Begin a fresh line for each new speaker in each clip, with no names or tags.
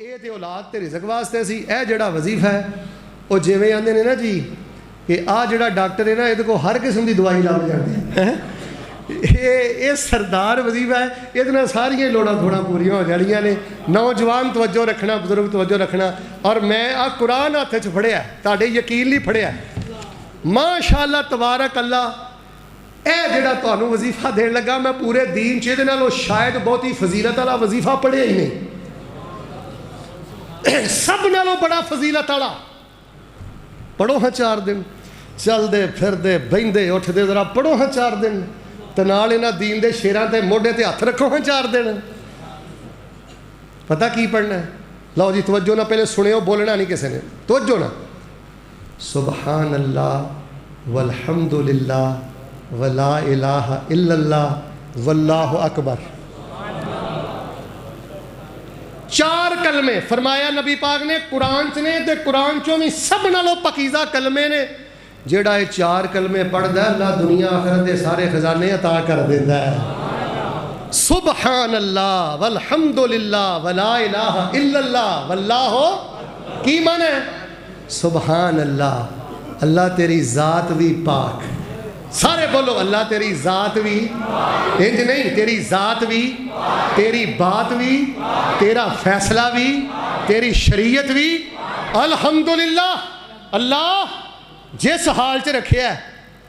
یہ تو اولاد تے رزق واسطے سی. اے جڑا وظیفہ ہے وہ جویں آندے نے نا جی کہ آ جڑا ڈاکٹر ہے نا یہ کو ہر قسم کی دوائی لگ جاتی ہے. یہ سردار وظیفہ ہے, یہ ساری لوڑاں تھوڑا پوریا ہو جانیاں نے. نوجوان توجہ رکھنا, بزرگ توجہ رکھنا. اور میں آ قرآن ہاتھ چ پڑھیا, تاڈے یقین نہیں پڑھیا, ماشاء اللہ تبارک اللہ. اے جڑا تانوں وظیفہ دین لگا میں پورے دین چ دے نالوں شاید بہت ہی فضیلت والا وظیفہ پڑھیا ہی نہیں. سب نالوں بڑا فضیلت والا. پڑھو ہاں 4 دن چل دے پھر دے بہندے اٹھ دے ذرا پڑھو ہاں 4 دن تے نال انہاں دین دے شیراں تے موڈے تے ہاتھ رکھو ہاں 4 دن. پتہ کی پڑھنا ہے؟ لو جی توجہ نہ, پہلے سنیو, بولنا نہیں کسی نے, توجہ نہ. سبحان اللہ والحمد للہ ولا الہ الا اللہ واللہ اکبر. 4 کلمے فرمایا نبی پاک نے قرآن چ نے, تے قرآن چوں بھی سب نالوں پاکیزہ کلمے نے. جیڑا یہ 4 کلمے پڑھدا ہے اللہ دنیا آخرت دے سارے خزانے عطا کر دیندا ہے. سبحان اللہ والحمد للہ ولا الہ الا اللہ واللہ کی معنی ہے؟ سبحان اللہ, اللہ تیری ذات بھی پاک. سارے بولو اللہ تیری ذات بھی, انج نہیں, تیری ذات بھی, تیری بات بھی, تیرا فیصلہ بھی, تیری شریعت بھی. الحمدللہ اللہ جس حال چ رکھیا ہے,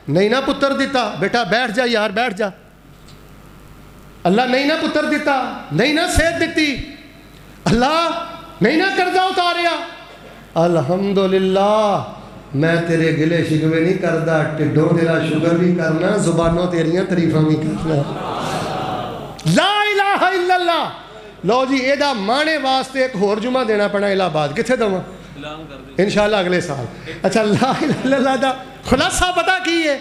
نہیں نہ پتر دیتا, بیٹا بیٹھ جا یار بیٹھ جا. اللہ نہیں نہ پتر دیتا, نہیں نہ صحت دیتی, اللہ نہیں نہ قرضہ اتاریا. الحمدللہ میں تیرے گلے شکوے نہیں کردا, ٹڈوں تیرا شکر بھی کرنا, زبانوں تیریاں تعریفاں بھی کرنا. لا الہ الا اللہ. لو جی یہ مانے واسطے ایک ہور جمعہ دینا پڑنا الہ آباد, کتنے دوں انشاءاللہ اگلے سال. اچھا لا الہ الا اللہ دا خلاصہ پتہ کی ہے؟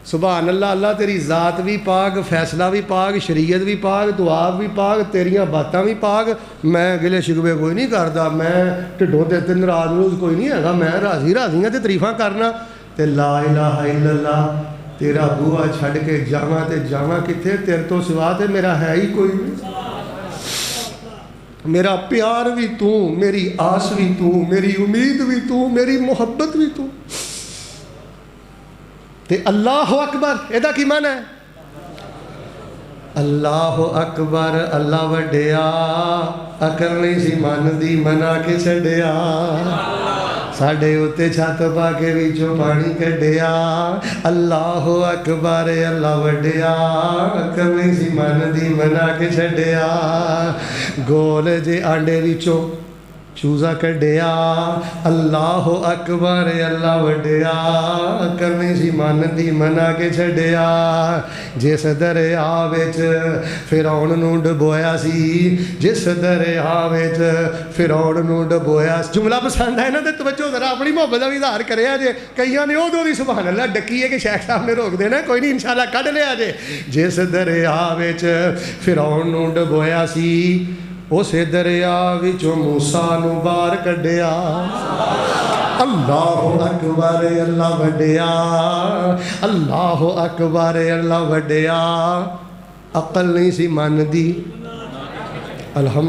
سبحان اللہ, اللہ تیری ذات بھی پاک, فیصلہ بھی پاک, شریعت بھی پاک, دعا بھی پاک, تیریاں باتاں بھی پاک. میں گلے شکوے کوئی نہیں کردا, میں ٹھڈوں تے ناراض نوز کوئی نہیں ہے, میں راضی راضیاں تے تعریفاں کرنا. تے لا الہ الا اللہ تیرا بوا چھڈ کے جاواں تے جاواں کتھے, تیرے تو سوا تے میرا ہے ہی کوئی نہیں. میرا پیار بھی تو, میری آس بھی تو, میری امید بھی تو, میری محبت بھی تو. تے اللہ اکبر یہ کی معنی ہے؟ اللہ اکبر اللہ وڈیا, عقل نہیں سی من دی منا کے چھڈیا, ساڈے اتے چھت پا کے وچوں پانی کڈیا. اللہ اکبر اللہ وڈیا, عقل نہیں سی من دی منا کے چھڈیا. گول جے آنڈے وچوں چوزا کڈیا. اللہ اکبر اللہ وڈیا, عقل نہیں سی من دی منا کے چھڈیا. جس دریا وچ فرعون نوں ڈبویا سی, جس دریا وچ فرعون نوں ڈبویا سی. جملہ پسند ہے نا تے توجہ ذرا اپنی محبت دا اظہار کریا جے. کئیاں نے او دی سبحان اللہ ڈکی ہے کہ شیخ صاحب نے روک دینا, کوئی نہیں انشاءاللہ کڈ لیا جے. جس دریا وچ فرعون نوں ڈبویا سی, اسے دریا وچوں موسیٰ نوں باہر کڈیا. اللہ اکبر اللہ وڈیا, اللہ اکبر اللہ وڈیا, عقل نہیں سی من دی. الحمد